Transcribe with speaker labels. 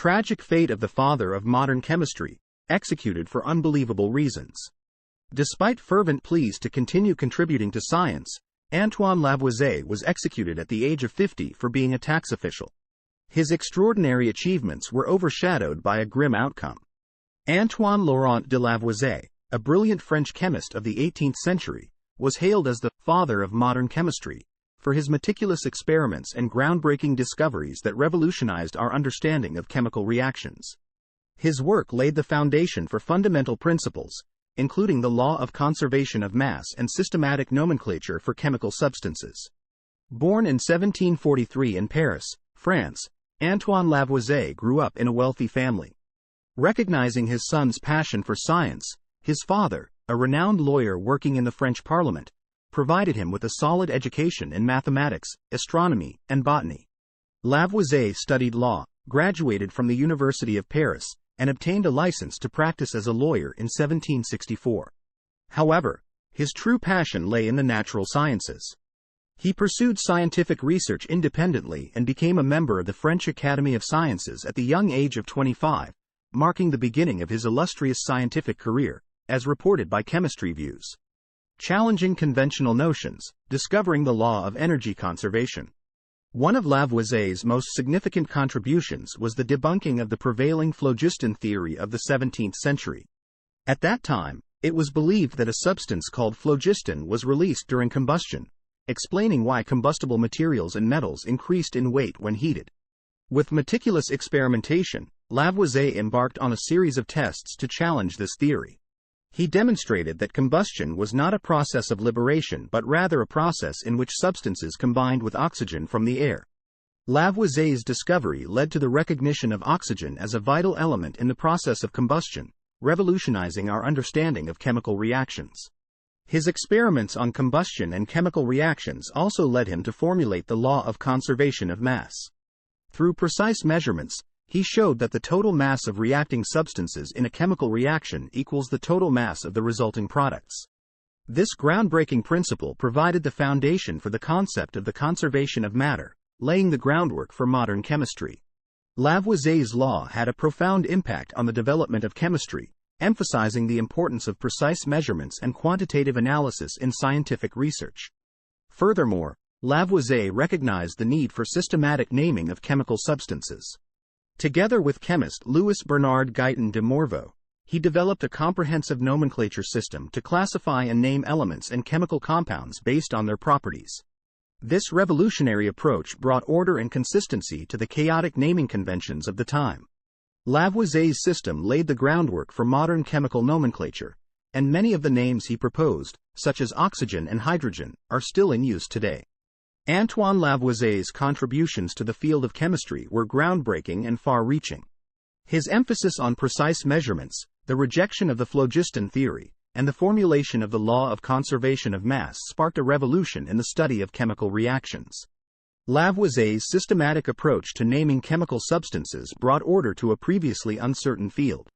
Speaker 1: tragic fate of the father of modern chemistry, executed for unbelievable reasons. Despite fervent pleas to continue contributing to science, Antoine Lavoisier was executed at the age of 50 for being a tax official. His extraordinary achievements were overshadowed by a grim outcome. Antoine Laurent de Lavoisier, a brilliant French chemist of the 18th century, was hailed as the father of modern chemistry for his meticulous experiments and groundbreaking discoveries that revolutionized our understanding of chemical reactions. His work laid the foundation for fundamental principles, including the law of conservation of mass and systematic nomenclature for chemical substances. Born in 1743 in Paris, France, Antoine Lavoisier grew up in a wealthy family. Recognizing his son's passion for science, his father, a renowned lawyer working in the French Parliament, provided him with a solid education in mathematics, astronomy, and botany. Lavoisier studied law, graduated from the University of Paris, and obtained a license to practice as a lawyer in 1764. However, his true passion lay in the natural sciences. He pursued scientific research independently and became a member of the French Academy of Sciences at the young age of 25, marking the beginning of his illustrious scientific career, as reported by Chemistry Views. Challenging conventional notions, discovering the law of energy conservation. One of Lavoisier's most significant contributions was the debunking of the prevailing phlogiston theory of the 17th century. At that time, it was believed that a substance called phlogiston was released during combustion, explaining why combustible materials and metals increased in weight when heated. With meticulous experimentation, Lavoisier embarked on a series of tests to challenge this theory. He demonstrated that combustion was not a process of liberation but rather a process in which substances combined with oxygen from the air. Lavoisier's discovery led to the recognition of oxygen as a vital element in the process of combustion, revolutionizing our understanding of chemical reactions. His experiments on combustion and chemical reactions also led him to formulate the law of conservation of mass. Through precise measurements, he showed that the total mass of reacting substances in a chemical reaction equals the total mass of the resulting products. This groundbreaking principle provided the foundation for the concept of the conservation of matter, laying the groundwork for modern chemistry. Lavoisier's law had a profound impact on the development of chemistry, emphasizing the importance of precise measurements and quantitative analysis in scientific research. Furthermore, Lavoisier recognized the need for systematic naming of chemical substances. Together with chemist Louis Bernard Guyton de Morveau, he developed a comprehensive nomenclature system to classify and name elements and chemical compounds based on their properties. This revolutionary approach brought order and consistency to the chaotic naming conventions of the time. Lavoisier's system laid the groundwork for modern chemical nomenclature, and many of the names he proposed, such as oxygen and hydrogen, are still in use today. Antoine Lavoisier's contributions to the field of chemistry were groundbreaking and far-reaching. His emphasis on precise measurements, the rejection of the phlogiston theory, and the formulation of the law of conservation of mass sparked a revolution in the study of chemical reactions. Lavoisier's systematic approach to naming chemical substances brought order to a previously uncertain field.